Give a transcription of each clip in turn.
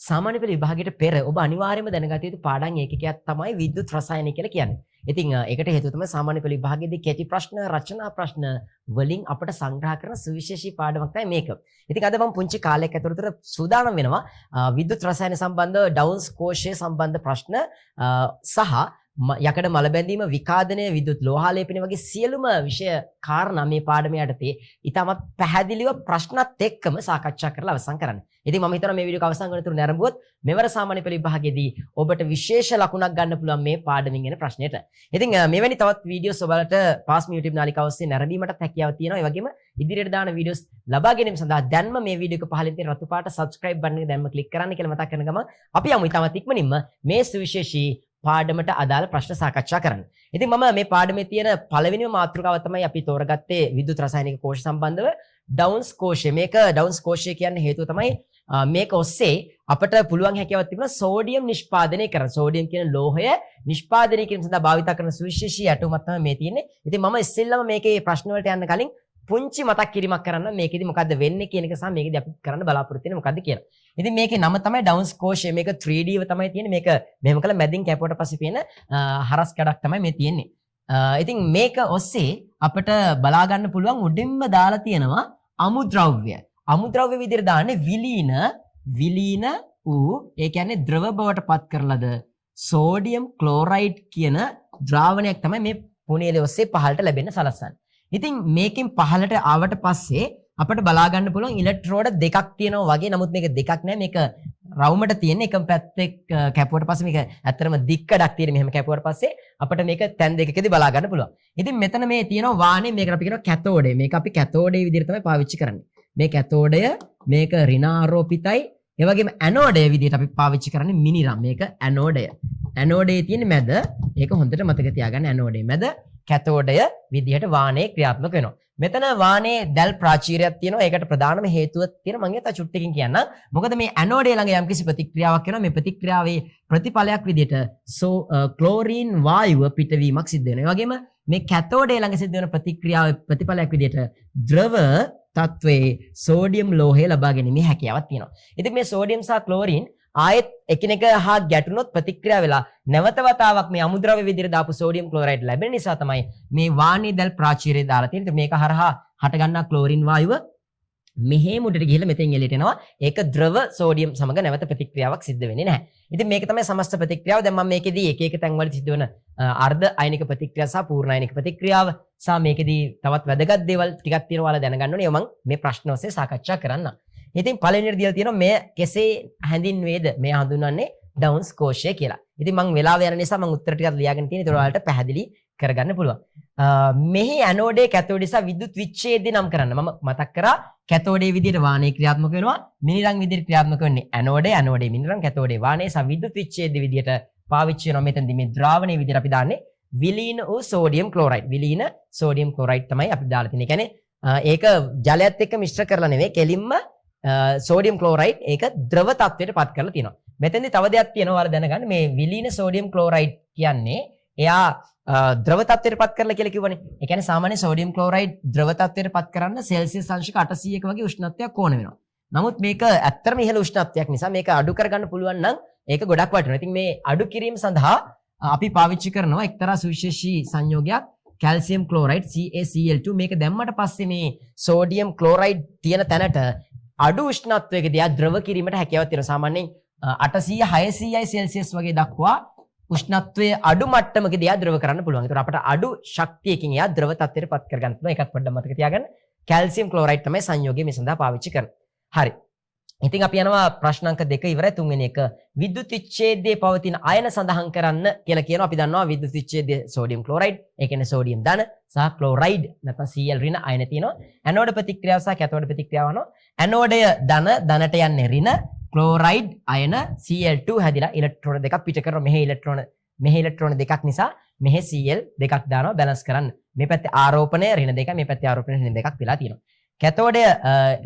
සාමාන්‍ය පෙළ විභාගයට පෙර ඔබ අනිවාර්යයෙන්ම දැනගත යුතු පාඩම් ඒකකයක් තමයි විද්‍යුත් රසායනය කියලා කියන්නේ. ඉතින් ඒකට හේතුව තමයි සාමාන්‍ය පෙළ විභාගයේදී කෙටි ප්‍රශ්න, රචනා ප්‍රශ්න වලින් අපට සංග්‍රහ කරන සුවිශේෂී පාඩමක් තමයි මේක. ඉතින් අද මම පුංචි කාලයක් ඇතුළත සූදානම් වෙනවා විද්‍යුත් රසායන සම්බන්ධ ඩවුන්ස් කෝෂය සම්බන්ධ ප්‍රශ්න සහ යකඩ මල බැඳීම, විකාදනය, විද්‍යුත් ලෝහාලේපනය වගේ සියලුම විෂය කාරණා මේ පාඩම යටතේ ඉතාමත් පැහැදිලිව ප්‍රශ්නත් එක්කම සාකච්ඡා කරලා අවසන් කරන්න. ඉතින් මම හිතනවා මේ වීඩියෝ එක අවසන් කරනතුරු නැරඹුවොත් මෙවර සාමාන්‍ය පෙළ විභාගයේදී ඔබට විශේෂ ලකුණක් ගන්න පුළුවන් මේ පාඩමින් එන ප්‍රශ්නෙට. ඉතින් මෙවැනි තවත් වීඩියෝස් ඔයාලට පාස් මේ YouTube නාලිකාව ඔස්සේ නැරඹීමටත් හැකියාව තියෙනවා. ඒ වගේම ඉදිරියට දාන වීඩියෝස් ලබා ගැනීම සඳහා දැන්ම මේ වීඩියෝ එක පහළින් තියෙන රතු පාට subscribe button එක දැන්ම click කරන්න කියලා මතක් කරන ගමන් අපි යමු ඉතාමත් ඉක්මනින්ම මේ සුවිශේෂී පාඩමට අදාළ ප්‍රශ්න සාකච්ඡා කරන්න. ඉතින් මම මේ පාඩමේ තියෙන පළවෙනිම මාතෘකාව තමයි අපි තෝරගත්තේ විද්‍යුත් රසායනික කෝෂ සම්බන්ධව ඩවුන්ස් කෝෂය. මේක ඩවුන්ස් කෝෂය කියන්නේ හේතුව තමයි මේක ඔස්සේ අපට පුළුවන් හැකියාවක් තිබුණා සෝඩියම් නිෂ්පාදනය කරන්න. සෝඩියම් කියන ලෝහය නිෂ්පාදනය කිරීම සඳහා භාවිත කරන සුවිශේෂී ඇටුමක් තමයි මේ තියෙන්නේ. ඉතින් මම ඉස්සෙල්ලම මේකේ ප්‍රශ්න වලට යන්න කලින් පුංචි මතක් කිරීමක් කරන්න මේකෙදි මොකද්ද වෙන්නේ කියන එක සහ මේකෙදි අපි කරන්න බලාපොරොත්තු වෙන්නේ මොකද්ද කියලා. ඉතින් මේකේ නම තමයි ඩවුන්ස් කෝෂය. මේක 3Dව තමයි තියෙන්නේ. මේක මෙහෙම කළා මැදින් කැපුවට පස්සේ පේන හරස් කඩක් තමයි මේ තියෙන්නේ. ඉතින් මේක ඔස්සේ අපිට බලා ගන්න පුළුවන් උඩින්ම දාලා තියෙනවා අමුද්‍රව්‍ය. අමුද්‍රව්‍ය විදිහට දාන්නේ විලීන වූ ඒ කියන්නේ ද්‍රව බවට පත් කරලද සෝඩියම් ක්ලෝරයිඩ් කියන ද්‍රාවණයක් තමයි මේ පුණියලේ ඔස්සේ පහළට ලැබෙන්න සලස්වන්නේ. ඉතින් මේකෙන් පහළට ආවට පස්සේ අපිට බලා ගන්න පුළුවන් ඉලෙක්ට්‍රෝඩ දෙකක් තියෙනවා වගේ. නමුත් මේක දෙකක් නෑ. මේක රවුමට තියෙන එක පැත්තේ කැපුවට පස්සේ මේක ඇත්තටම දික්කඩක් තියෙන. මෙහෙම කැපුවට පස්සේ අපිට මේක තැන් දෙකකදී බලා ගන්න පුළුවන්. ඉතින් මෙතන මේ තියෙනවා වානේ. මේකට අපි කියනවා කැතෝඩය. මේක අපි කැතෝඩේ විදිහට තමයි පාවිච්චි කරන්නේ. මේ කැතෝඩය මේක ඍණාරෝපිතයි. ඒ වගේම ඇනෝඩය විදිහට අපි පාවිච්චි කරන්නේ මිනිරම්. මේක ඇනෝඩය. ඇනෝඩේ තියෙන මැද ඒක හොඳට මතක තියාගන්න. ඇනෝඩේ මැද කැතෝඩය විදිහට වානේ ක්‍රියාත්මක වෙනවා. මෙතන වානේ දැල් ප්‍රාචීරයක් තියෙනවා. ඒකට ප්‍රධානම හේතුව තියෙන මම හිතා චුට්ටකින් කියන්න. මොකද මේ ඇනෝඩේ ළඟ යම්කිසි ප්‍රතික්‍රියාවක් වෙනවා. මේ ප්‍රතික්‍රියාවේ ප්‍රතිඵලයක් විදිහට ක්ලෝරින් වායුව පිටවීමක් සිද්ධ වෙනවා. ඒ වගේම මේ කැතෝඩේ ළඟ සිද්ධ වෙන ප්‍රතික්‍රියාවේ ප්‍රතිඵලයක් විදිහට ද්‍රව තත්වයේ සෝඩියම් ලෝහය ලබා ගැනීමේ හැකියාවක් තියෙනවා. ඉතින් මේ සෝඩියම් සහ ක්ලෝරින් ආයෙත් එකිනෙක හා ගැටුනොත් ප්‍රතික්‍රියා වෙලා නැවත වතාවක් මේ අමුද්‍රව්‍ය විදිහට දාපු සෝඩියම් ක්ලෝරයිඩ් ලැබෙන නිසා තමයි මේ වානේ දැල් ප්‍රාචීරය දාලා තියෙන්නේ. මේක හරහා හට ගන්නා ක්ලෝරින් වායුව මෙහෙම උඩට ගිහිල්ලා මෙතෙන් එළියට එනවා. ඒක ද්‍රව සෝඩියම් සමග නැවත ප්‍රතික්‍රියාවක් සිද්ධ වෙන්නේ නැහැ. ඉතින් මේක තමයි සමස්ත ප්‍රතික්‍රියාව. දැන් මම මේකෙදී එක එක තැන්වල සිද්ධ වෙන අර්ධ අයනික ප්‍රතික්‍රියාව සහ පූර්ණ අයනික ප්‍රතික්‍රියාව සහ මේකෙදී තවත් වැදගත් දේවල් ටිකක් තියෙනවා ඔයාලා දැනගන්න ඕනේ. ඒවා මම මේ ප්‍රශ්න ඔස්සේ සාකච්ඡා කරන්නම්. ඉතින් පළවෙනියට දීලා තියෙනවා මේ කෙසේ හැඳින්වේද? මේ හඳුන්වන්නේ ඩවුන්ස් කෝෂය කියලා. ඉතින් මම වෙලාව යන නිසා මම උත්තර ටිකක් ලියාගෙන තියෙනවා. ඒක ඔයාලට පැහැදිලි කරගන්න පුළුවන්. මෙහි ඇනෝඩේ කැතෝඩේ සහ විද්‍යුත් විච්ඡේදය නම් කරන්න. මම මතක් කරා කැතෝඩේ විදිහට වානේ ක්‍රියාත්මක වෙනවා. මිනිරම් විදිහට ක්‍රියාත්මක වෙන්නේ ඇනෝඩේ මිනිරම් කැතෝඩේ වානේ සහ විද්‍යුත් විච්ඡේදය විදිහට පාවිච්චි වෙනවා. මෙතනදී මේ ද්‍රාවණයේ විදිහට අපි දාන්නේ විලීන වූ සෝඩියම් ක්ලෝරයිඩ්. විලීන සෝඩියම් ක්ලෝරයිඩ් තමයි අපි දාලා තියෙන්නේ. කියන්නේ ඒක ජලයත් එක්ක මිශ්‍ර කරලා නෙවෙයි කෙලින්ම සෝඩියම් ක්ලෝරයිඩ් ඒක ද්‍රව තත්ත්වයට පත් කරලා තියෙනවා. මෙතෙන්දි තව දෙයක් තියෙනවා ඔයාලා දැනගන්න. මේ විලීන සෝඩියම් ක්ලෝරයිඩ් කියන්නේ එයා ද්‍රව තත්ත්වයට පත් කරලා කියලා කිව්වනේ. ඒ කියන්නේ සාමාන්‍ය සෝඩියම් ක්ලෝරයිඩ් ද්‍රව තත්ත්වයට පත් කරන්න සෙල්සියස් අංශක 800ක වගේ උෂ්ණත්වයක් ඕන වෙනවා. නමුත් මේක ඇත්තටම ඉහළ උෂ්ණත්වයක් නිසා මේක අඩු කරගන්න පුළුවන් නම් ඒක ගොඩක් වටිනවා. ඉතින් මේ අඩු කිරීම සඳහා අපි පාවිච්චි කරනවා එක්තරා සුවිශේෂී සංයෝගයක් කැල්සියම් ක්ලෝරයිඩ් CaCl2. මේක දැම්මට පස්සේ මේ සෝඩියම් ක්ලෝරයිඩ් තියෙන තැනට අඩු උෂ්ණත්වයකදී ද්‍රව කිරීමට හැකියාවක් තියෙනවා. සාමාන්‍යයෙන් 800 600යි සෙල්සියස් වගේ දක්වා උෂ්ණත්වයේ අඩු මට්ටමකදී ද්‍රව කරන්න පුළුවන්. ඒතර අපට අඩු ශක්තියකින් එයා ද්‍රව තත්ත්වයට පත් කරගන්න පුළුවන්. ඒකත් පොඩ්ඩක් මතක තියාගන්න. කැල්සියම් ක්ලෝරයිඩ් තමයි සංයෝගය මේ සඳහා පාවිච්චි කරන්නේ. හරි. ඉතින් අපි යනවා ප්‍රශ්න අංක 2 ඉවරයි. තුන්වෙනි එක විද්‍යුත් විච්ඡේදයේ පවතින අයන සඳහන් කරන්න කියලා කියනවා. අපි දන්නවා විද්‍යුත් විච්ඡේදයේ සෝඩියම් ක්ලෝරයිඩ්, ඒ කියන්නේ සෝඩියම් ධන සහ ක්ලෝරයිඩ් නැත්නම් Cl ඍණ අයන තියෙනවා. ඇනෝඩ ප්‍රතික්‍රියාව සහ කැතෝඩ ප්‍රතික්‍රියාව වනවා. ඇනෝඩය ධනට යන්නේ ඍණ, ක්ලෝරයිඩ් අයන Cl2 හැදිලා ඉලෙක්ට්‍රෝන දෙකක් පිට කරනවා. මෙහි ඉලෙක්ට්‍රෝන දෙකක් නිසා මෙහි Cl දෙකක් දානවා බැලන්ස් කරන්න. මේ පැත්තේ ආරෝපණය ඍණ දෙකක්, මේ පැත්තේ ආරෝපණය ඍණ දෙකක් වෙලා තියෙනවා. කැතෝඩය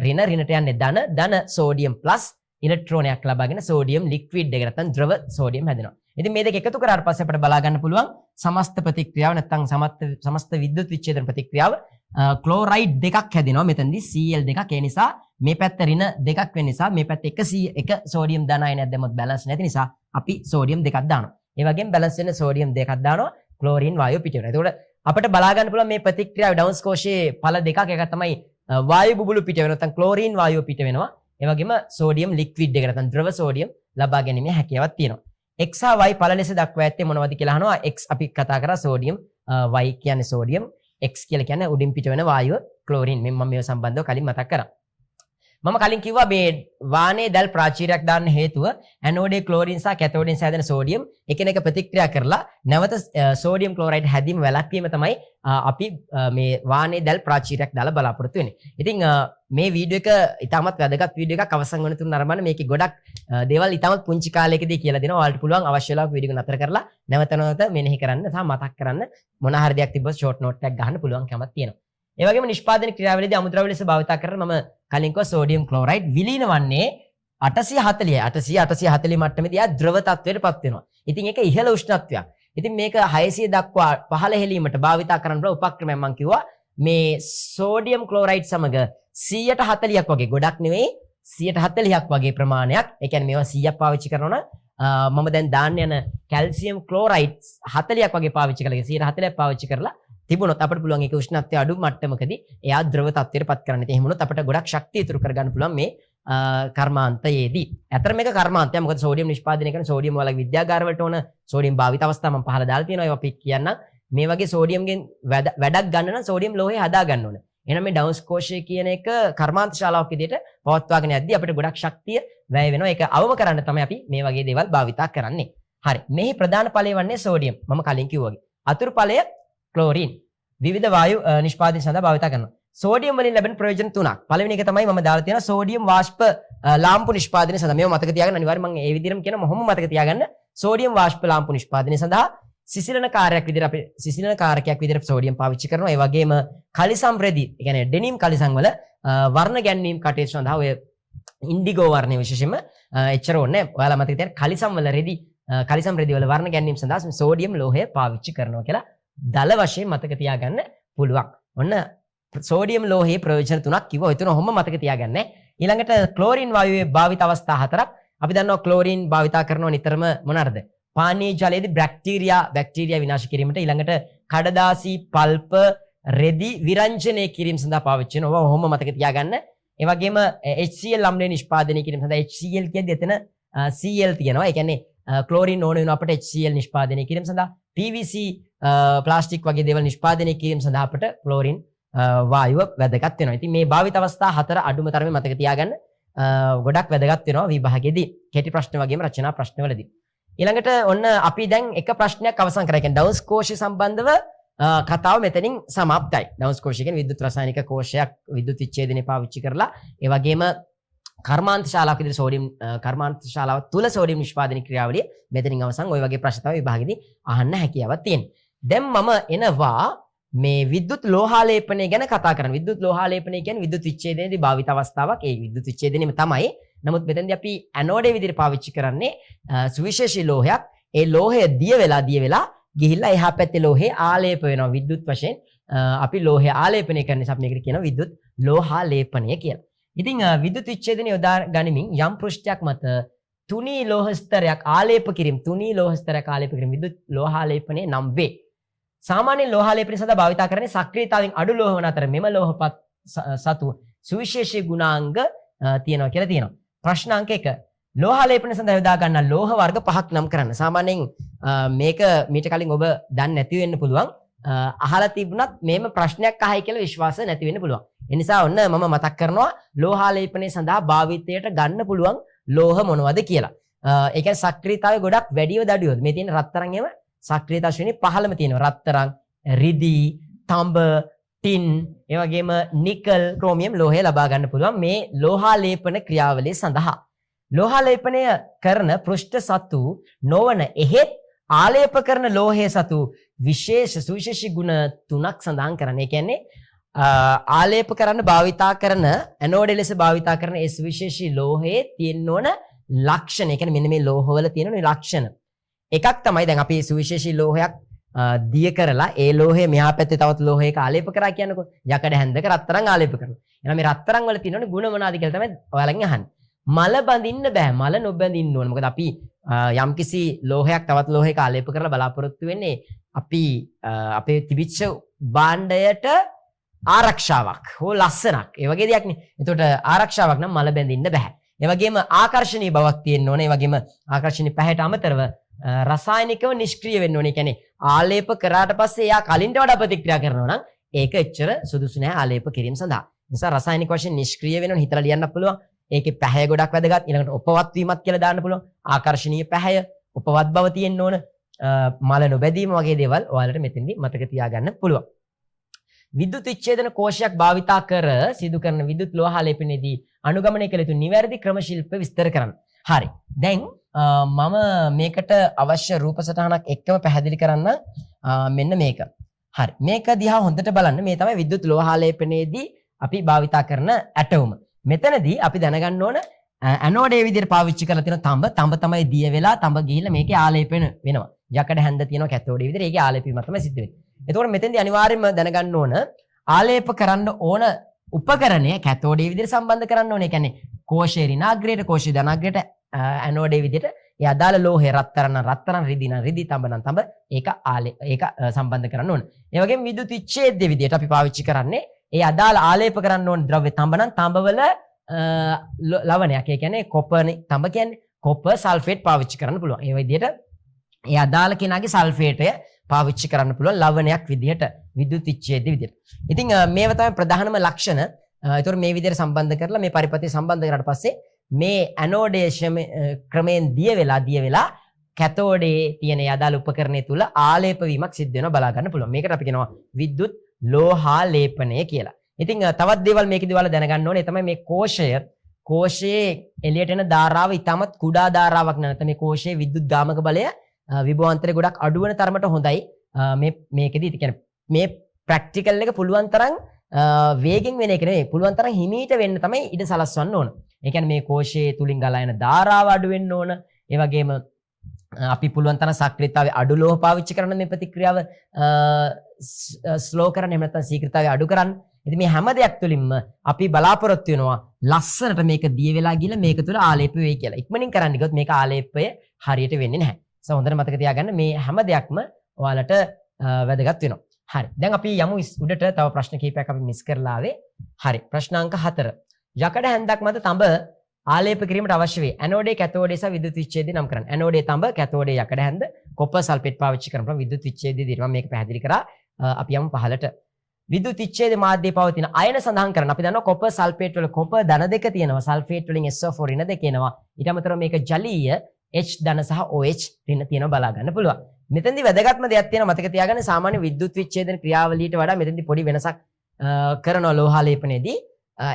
ඍණට යන්නේ ධන සෝඩියම් ප්ලස් ඉලෙක්ට්‍රෝනයක් ලබාගෙන සෝඩියම් ලික්විඩ් එක නැත්නම් ද්‍රව සෝඩියම් හැදෙනවා. ඉතින් මේ දෙක එකතු කරාට පස්සේ අපිට බලා ගන්න පුළුවන් සමස්ත ප්‍රතික්‍රියාව නැත්නම් සමස්ත විද්‍යුත් විච්ඡේදන ප්‍රතික්‍රියාව ක්ලෝරයිඩ් දෙකක් හැදෙනවා. මෙතනදී Cl දෙකක්. ඒ නිසා මේ පැත්ත ඍණ දෙකක් වෙන නිසා මේ පැත්ත 101 සෝඩියම් ධන අයනයක් දැම්මොත් බැලන්ස් නැති නිසා අපි සෝඩියම් දෙකක් දානවා. ඒ වගේම බැලන්ස් වෙන සෝඩියම් දෙකක් දානවා ක්ලෝරින් වායුව පිට වෙනවා. එතකොට අපිට බලා ගන්න පුළුවන් මේ ප්‍රතික්‍රියාවේ ඩවුන්ස් කෝෂයේ ඵල දෙකක්. එකක් තමයි වායු බුබුලු පිට වෙනවා. නැත්නම් ක්ලෝරින් වායුව පිට වෙනවා. ඒ වගේම සෝඩියම් ලික්විඩ් එක නැත්නම් ද්‍රව සෝඩියම් ලබා ගැනීමේ හැකියාවක් තියෙනවා. x හා y ඵල ලෙස දක්වා ඇත්තේ මොනවද කියලා අහනවා. x අපි කතා කරා සෝඩියම්, y කියන්නේ සෝඩියම්, x කියලා කියන්නේ උඩින් පිට වෙන වායුව ක්ලෝරින්. මම මේ සම්බන්ධව කලින් මතක් කරා. මම කලින් කිව්වා මේ වානේ දැල් ප්‍රාචීරයක් දාන්න හේතුව ඇනෝඩේ ක්ලෝරින් සහ කැතෝඩෙන් සෑදෙන සෝඩියම් එකිනෙක ප්‍රතික්‍රියා කරලා නැවත සෝඩියම් ක්ලෝරයිඩ් හැදීම වැළැක්වීම තමයි අපි මේ වානේ දැල් ප්‍රාචීරයක් දාලා බලාපොරොත්තු වෙන්නේ. ඉතින් මේ වීඩියෝ එක ඉතාමත් වැදගත් වීඩියෝ එකක්. අවසන් වෙන තුරු නරඹන්න මේකේ ගොඩක් දේවල් ඉතාමත් පුංචි කාලයකදී කියලා දෙනවා. ඔයාලට පුළුවන් අවශ්‍ය වෙලාවක වීඩියෝ එක නතර කරලා නැවත නැවත මෙනෙහි කරන්න සහ මතක් කරන්න මොන හරි දෙයක් තිබ්බොත් ෂෝට් නෝට් එකක් ගන්න පුළුවන් කමක් තියෙනවා. ඒ වගේම නිෂ්පාදන ක්‍රියාවලියේදී අමුද්‍රව්‍ය ලෙස භාවිත කරන මම කලින් කිව්වා සෝඩියම් ක්ලෝරයිඩ් විලීන වන්නේ 840යි. 840 මට්ටමේදී ආ ද්‍රව තත්ත්වයටපත් වෙනවා. ඉතින් ඒක ඉහළ උෂ්ණත්වයක්. ඉතින් මේක 600 දක්වා පහළ හෙලීමට භාවිත කරන බල උපක්‍රමයක් මම කිව්වා. මේ සෝඩියම් ක්ලෝරයිඩ් සමග 140ක් වගේ ගොඩක් නෙවෙයි 140ක් වගේ ප්‍රමාණයක්. ඒ කියන්නේ මේවා 100ක් පාවිච්චි කරනවා නම් මම දැන් දාන්න යන කැල්සියම් ක්ලෝරයිඩ් 40ක් වගේ පාවිච්චි කරලා 140ක් පාවිච්චි කරලා තිබුණොත් අපිට පුළුවන් ඒක උෂ්ණත්වය අඩු මට්ටමකදී එයා ද්‍රව තත්ත්වයටපත් කරන්න. ඉතින් එහෙම වුණොත් අපිට ගොඩක් ශක්තිය ඉතුරු කරගන්න පුළුවන් මේ කර්මාන්තයේදී. ඇත්තට මේක කර්මාන්තයක්. මොකද සෝඩියම් නිෂ්පාදනය කරන සෝඩියම් වල විද්‍යාගාර වලට ඕන සෝඩියම් භාවිත අවස්ථා මම පහල දාලා තියෙනවා. ඒවා අපි කියන්න මේ වගේ සෝඩියම්ගෙන් වැඩක් ගන්න නම් සෝඩියම් ලෝහය හදා ගන්න ඕන. එහෙනම් මේ ඩවුන්ස් කෝෂය කියන එක කර්මාන්ත ශාලාවක් විදිහට පවත්වාගෙන යද්දී අපිට ගොඩක් ශක්තිය වැය වෙනවා. ඒක අවම කරන්න තමයි අපි මේ වගේ දේවල් භාවිතා කරන්නේ. හරි. මෙහි ප්‍රධාන ඵලය වන්නේ සෝඩියම්. මම කලින් කිව්වා වගේ. අතුරු ඵලය ක්ලෝරින්. විවිධ වායු නිෂ්පාදනය සඳහා භාවිත කරනවා. සෝඩියම් වලින් ලැබෙන ප්‍රයෝජන තුනක්. පළවෙනි එක තමයි මම දාලා තියෙනවා සෝඩියම් වාෂ්ප ලාම්පු නිෂ්පාදනය සඳහා. මේව මතක තියාගන්න අනිවාර්යයෙන් මම ඒ විදිහටම කියන මොහොම මතක තියාගන්න. සෝඩියම් වාෂ්ප ලාම්පු නිෂ්පාදනය සඳහා සිසිලන කාර්යයක් විදිහට අපි සිසිලන කාරකයක් විදිහට සෝඩියම් පාවිච්චි කරනවා. ඒ වගේම කලිසම් රෙදි, ඒ කියන්නේ ඩෙනිම් කලිසම් වල වර්ණ ගැන්වීම කටයුතු සඳහා ඔය ඉන්ඩිගෝ වර්ණය විශේෂයෙන්ම එච්චර ඕනේ. ඔයාලා මතක තියාගන්න කලිසම් වල රෙදි කලිසම් රෙදි වල වර්ණ ගැන්වීම සඳහා සෝඩියම් ලෝහය පාවිච්චි කරනවා කියලා දල වශයෙන් මතක තියාගන්න පුළුවන්. ඔන්න සෝඩියම් ලෝහයේ ප්‍රයෝජන තුනක් කිව්වා. ඒ තුන ඔහොම මතක තියාගන්න. ඊළඟට ක්ලෝරින් වායුවේ භාවිත අවස්ථා හතරක්. අපි දන්නවා ක්ලෝරින් භාවිතා කරනවා නිතරම මොනවාද? පානීය ජලයේදී බැක්ටීරියා විනාශ කිරීමට, ඊළඟට කඩදාසි පල්ප රෙදි විරංජනය කිරීම සඳහා පාවිච්චි වෙනවා. ඔහොම මතක තියාගන්න. ඒ වගේම HCl අම්ලය නිෂ්පාදනය කිරීම සඳහා HCl කියද්දී එතන Cl තියෙනවා. ඒ කියන්නේ ක්ලෝරින් ඕන වෙනවා අපිට HCl නිෂ්පාදනය කිරීම සඳහා. PVC ප්ලාස්ටික් වගේ දේවල් නිෂ්පාදනය කිරීම සඳහා අපිට ක්ලෝරින් වායුව වැදගත් වෙනවා. ඉතින් මේ භාවිත අවස්ථා හතර අඩුම තරමේ මතක තියාගන්න ගොඩක් වැදගත් වෙනවා විභාගයේදී. කෙටි ප්‍රශ්න වගේම රචනා ප්‍රශ්නවලදී. ඊළඟට ඔන්න අපි දැන් එක ප්‍රශ්නයක් අවසන් කරා. කියන්නේ ඩවුන්ස් කෝෂය සම්බන්ධව කතාව මෙතනින් සමාප්තයි. ඩවුන්ස් කෝෂය කියන්නේ විද්‍යුත් රසායනික කෝෂයක් විද්‍යුත් විච්ඡේදනය පාවිච්චි කරලා ඒ වගේම කර්මාන්ත ශාලාවක් විදිහට සෝඩියම් කර්මාන්ත ශාලාව තුල සෝඩියම් නිෂ්පාදනය ක්‍රියාවලිය මෙතනින් අවසන්. ওই වගේ ප්‍රශ්න තමයි විභාගෙදී අහන්න හැකියාවක් තියෙන්නේ. දැන් මම එනවා මේ විද්‍යුත් ලෝහාලේපනය ගැන කතා කරන්න. විද්‍යුත් ලෝහාලේපනය කියන්නේ විද්‍යුත් විච්ඡේදනයේදී භාවිත අවස්ථාවක්. ඒ විද්‍යුත් විච්ඡේදනයේම තමයි. නමුත් මෙතෙන්දී අපි ඇනෝඩේ විදිහට පාවිච්චි කරන්නේ සුවිශේෂී ලෝහයක්. ඒ ලෝහය දිය වෙලා ගිහිල්ලා එහා පැත්තේ ලෝහේ ආලේප වෙනවා විද්‍යුත් වශයෙන්. අපි ලෝහය ආලේපනය කරන නිසා අපි මේකට කියනවා විද්‍යුත් ලෝහාලේපනය කියලා. ඉතින් විද්‍යුත් විච්ඡේදනය යොදා ගනිමින් යම් පෘෂ්ඨයක් මත තුනී ලෝහ ස්තරයක් ආලේප කිරීම විද්‍යුත් ලෝහාලේපනය නම් වේ. සාමාන්‍යයෙන් ලෝහාලේපනය සඳහා භාවිත කරන්නේ සක්‍රීයතාවෙන් අඩු ලෝහ වන අතර මෙම ලෝහපත් සතු සුවිශේෂී ගුණාංග තියෙනවා කියලා තියෙනවා. ප්‍රශ්න අංක 1. ලෝහාලේපනය සඳහා යොදා ගන්නා ලෝහ වර්ග 5ක් නම් කරන්න. සාමාන්‍යයෙන් මේක මීට කලින් ඔබ දන්නේ නැති වෙන්න පුළුවන්. අහලා තිබුණත් මේම ප්‍රශ්නයක් අහයි කියලා විශ්වාස නැති වෙන්න පුළුවන්. ඒ නිසා ඔන්න මම මතක් කරනවා ලෝහාලේපනය සඳහා භාවිතයට ගන්න පුළුවන් ලෝහ මොනවද කියලා. ඒ කියන්නේ සක්‍රීයතාවය ගොඩක් වැඩිව දඩුවොත් මේ තියෙන රත්තරන් එහෙම සක්‍රීයතාව ශ්‍රේණිය පහළම තියෙනවා. රත්තරන්, රිදී, තඹ, ටින්, ඒ වගේම නිකල්, ක්‍රෝමියම් ලෝහය ලබා ගන්න පුළුවන් මේ ලෝහාලේපන ක්‍රියාවලිය සඳහා. ලෝහාලේපනය කරන පෘෂ්ඨ සතු නොවන එහෙත් ආලේප කරන ලෝහයේ සතු සුවිශේෂී ගුණ තුනක් සඳහන් කරන්න. ඒ කියන්නේ ආලේප කරන්න භාවිතා කරන ඇනෝඩ් ලෙස භාවිතා කරන ඒ සුවිශේෂී ලෝහයේ තියෙන ඕන ලක්ෂණ. ඒ කියන්නේ මෙන්න මේ ලෝහවල තියෙන ලක්ෂණ. එකක් තමයි දැන් අපි සුවිශේෂී ලෝහයක් දිය කරලා ඒ ලෝහය මෙහා පැත්තේ තවත් ලෝහයක ආලේප කරා කියන්නකෝ. යකඩ හැන්දක රත්තරන් ආලේප කරනවා. එහෙනම් මේ රත්තරන් වල තියෙනවනේ ಗುಣ මොනවාද කියලා තමයි ඔයාලගෙන් අහන්නේ. මල බඳින්න බෑ. මල නොබඳින්න ඕන. මොකද අපි යම්කිසි ලෝහයක් තවත් ලෝහයක ආලේප කරලා බලාපොරොත්තු වෙන්නේ අපි අපේ තිබිච්ච භාණ්ඩයට ආරක්ෂාවක් හෝ ලස්සනක්. ඒ වගේ දෙයක් නේ. එතකොට ආරක්ෂාවක් නම් මල බැඳින්න බෑ. ඒ වගේම ආකර්ෂණීය බවක් තියෙන්න ඕනේ. ඒ වගේම ආකර්ෂණීය පැහැයට අමතරව රසායනිකව නිෂ්ක්‍රීය වෙන්න ඕනේ. කියන්නේ ආලේප කරාට පස්සේ එයා කලින්ට වඩා ප්‍රතික්‍රියා කරනවා නම් ඒක එච්චර සුදුසු නෑ ආලේප කිරීම සඳහා. නිසා රසායනික වශයෙන් නිෂ්ක්‍රීය වෙනවනේ හිතලා ලියන්න පුළුවන්. ඒකේ පැහැය ගොඩක් වැදගත්. ඊළඟට උපවත් වීමත් කියලා දාන්න පුළුවන්. ආකර්ෂණීය පැහැය, උපවත් බව තියෙන්න ඕන. මල නොබැදීම වගේ දේවල් ඔයාලට මෙතෙන්දී මතක තියාගන්න පුළුවන්. විද්‍යුත් විච්ඡේදන කෝෂයක් භාවිතා කර සිදු කරන විද්‍යුත් ලෝහාලේපනයේදී අනුගමනය කළ යුතු නිවැරදි ක්‍රම ශිල්ප විස්තර කරන්න. හරි. දැන් මම මේකට අවශ්‍ය රූප සටහනක් එක්කම පැහැදිලි කරන්න මෙන්න මේක. හරි. මේක දිහා හොඳට බලන්න. මේ තමයි විද්‍යුත් ලෝහාලේපනයේදී අපි භාවිතා කරන ඇටවුම. මෙතනදී අපි දැනගන්න ඕන ඇනෝඩ් ඒ විදිහට පාවිච්චි කරලා තියෙන තඹ තමයි දිය වෙලා තඹ ගිහිල්ලා මේකේ ආලේපන වෙනවා. යකඩ හැන්ද තියෙනවා කැතෝඩ් ඒ විදිහට ඒකේ ආලේපීමක් තමයි සිද්ධ වෙන්නේ. එතකොට මෙතෙන්දී අනිවාර්යයෙන්ම දැනගන්න ඕන ආලේප කරන්න ඕන උපකරණය කැතෝඩ් ඒ විදිහට සම්බන්ධ කරන්න ඕනේ. ඒ කියන්නේ කෝෂේ ඍණාග්‍රයට කෝෂේ ධනාග්‍රයට ඇනෝඩ් ඒ විදිහට ඒ අදාළ ලෝහය රත්තරන් රිදි තඹ ඒක සම්බන්ධ කරන්න ඕන. ඒ වගේම විද්‍යුත් විච්ඡේදය විදිහට අපි පාවිච්චි කරන්නේ ඒ අදාළ ආලේප කරන්න ඕන ද්‍රව්‍ය තඹවල ලවණයක්. ඒ කියන්නේ කොපර්නේ තඹ කියන්නේ කොපර් සල්ෆේට් පාවිච්චි කරන්න පුළුවන්. ඒ විදිහට ඒ අදාළ කෙනාගේ සල්ෆේටය පාවිච්චි කරන්න පුළුවන් ලවණයක් විදිහට විද්‍යුත් විච්ඡේදය විදිහට. ඉතින් මේව තමයි ප්‍රධානම ලක්ෂණ. ඒතකොට මේ විදිහට සම්බන්ධ කරලා මේ පරිපථය සම්බන්ධ කරාට පස්සේ මේ ඇනෝඩේෂන් ක්‍රමයෙන් දිය වෙලා කැතෝඩේ තියෙන අදාළ උපකරණය තුල ආලේප වීමක් සිද්ධ වෙනවා බලා ගන්න පුළුවන්. මේකට අපි කියනවා විද්‍යුත් ලෝහාලේපනය කියලා. ඉතින් තවත් දේවල් මේකේදී ඔයාලා දැනගන්න ඕනේ. තමයි මේ කෝෂයේ එළියට එන ධාරාව ඉතාමත් කුඩා ධාරාවක් නැත්නම් මේ කෝෂයේ විද්‍යුත් ගාමක බලය විභවාන්තරය ගොඩක් අඩු වෙන තරමට හොඳයි. මේකෙදී කියන්නේ මේ ප්‍රැක්ටිකල් එක පුළුවන් තරම් වේගෙන් වෙන එක නෙවෙයි. පුළුවන් තරම් හිමීට වෙන්න තමයි ඉඩ සලස්වන්න ඕන. ඒ කියන්නේ මේ කෝෂයේ තුලින් ගලා යන ධාරාව අඩු වෙන්න ඕන. ඒ වගේම අපි පුළුවන් තරම් සක්‍රීයතාවය අඩු ලෝහ පාවිච්චි කරන මේ ප්‍රතික්‍රියාව ස්ලෝ කරන්න එහෙම නැත්නම් ශීඝ්‍රතාවය අඩු කරන්න. ඉතින් මේ හැම දෙයක් තුළින්ම අපි බලාපොරොත්තු වෙනවා ලස්සනට මේක දිය වෙලා ගිහලා මේක තුළ ආලේප වෙයි කියලා. ඉක්මනින් කරන්න ගියොත් මේක ආලේපය හරියට වෙන්නේ නැහැ. හොඳට මතක තියාගන්න මේ හැම දෙයක්ම ඔයාලට වැදගත් වෙනවා. හරි. දැන් අපි යමු උඩට තව ප්‍රශ්න කිහිපයක් අපි මිස් කරලා ආවේ. හරි. ප්‍රශ්නාංක 4. යකඩ හැන්දක් මත තඹ ආලේප කිරීමට අවශ්‍ය වේ. ඇනෝඩේ කැතෝඩේ සහ විද්‍යුත් විච්ඡේදය නම් කරන්න. ඇනෝඩේ තඹ කැතෝඩේ යකඩ හැන්ද කොපර් සල්ෆේට් පාවිච්චි කරනවා. විද්‍යුත් විච්ඡේදය දී මම මේක පැහැදිලි කරා. අපි යමු පහලට. විද්‍යුත් විච්ඡේද මාධ්‍යයේ පවතින අයන සඳහන් කරන අපි දන්නවා කොපර් සල්ෆේට් වල කොපර් ධන දෙක තියෙනවා. සල්ෆේට් වලින් SO4 ඍණ දෙක එනවා. ඊට අමතරව මේක ජලීය H ධන සහ OH ඍණ තියෙනවා බලා ගන්න පුළුවන්. මෙතෙන්දී වැදගත්ම දෙයක් තියෙනවා මතක තියාගන්න. සාමාන්‍ය විද්‍යුත් විච්ඡේදන ක්‍රියාවලියට වඩා මෙතෙන්දී පොඩි වෙනසක් කරනවා ලෝහාලේපනයේදී.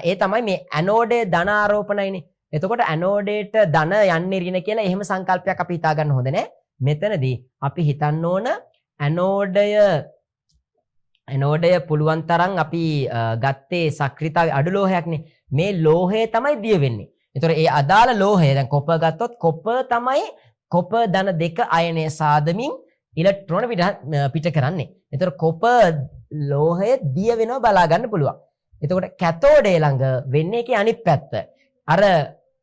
ඒ තමයි මේ ඇනෝඩේ ධන ආරෝපණයනේ. එතකොට ඇනෝඩේට ධන යන්නේ ඍණ කියලා එහෙම සංකල්පයක් අපි හිතා ගන්න හොඳ නැහැ. මෙතනදී අපි හිතන්න ඕන ඇනෝඩය පුළුවන් තරම් අපි ගත්තේ සක්‍රීයතාවය අඩු ලෝහයක්නේ. මේ ලෝහය තමයි දිය වෙන්නේ. ඒතකොට ඒ අදාළ ලෝහය දැන් කොපර් ගත්තොත් කොපර් තමයි කොපර් ධන දෙක අයනය සාදමින් ඉලෙක්ට්‍රෝන පිට කරන්නේ. ඒතකොට කොපර් ලෝහය දිය වෙනවා බලා ගන්න පුළුවන්. එතකොට කැතෝඩේ ළඟ වෙන්නේ ඒකේ අනිත් පැත්ත. අර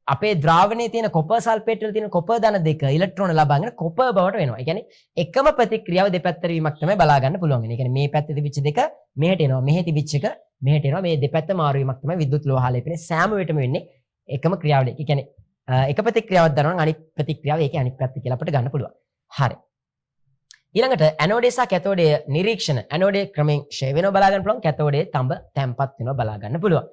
අපේ ද්‍රාවණයේ තියෙන කොපර් සල්ෆේට් වල තියෙන කොපර් ධන දෙක ඉලෙක්ට්‍රෝන ලබාගෙන කොපර් බවට වෙනවා. ඒ කියන්නේ එකම ප්‍රතික්‍රියාව දෙපැත්තට වීමක් තමයි බලා ගන්න පුළුවන්. ඒ කියන්නේ මේ පැත්තේ තිබිච්ච දෙක මෙහෙට එනවා. මෙහෙ තිබිච්ච එක මෙහෙට එනවා. මේ දෙපැත්ත මාරු වීමක් තමයි විද්‍යුත් ලෝහාලේපනයේ සෑම වෙලටම වෙන්නේ. එකම ක්‍රියාවලිය. ඒ කියන්නේ එක ප්‍රතික්‍රියාවක් දරනවා නම් අනිත් ප්‍රතික්‍රියාව ඒකේ අනිත් පැත්ත කියලා අපිට ගන්න පුළුවන්. හරි. ඊළඟට ඇනෝඩේ සහ කැතෝඩේ නිරීක්ෂණ. ඇනෝඩේ ක්‍රමෙන් ෂේ වෙනවා බලා ගන්න පුළුවන්. කැතෝඩේ තඹ තැම්පත් වෙනවා බලා ගන්න පුළුවන්.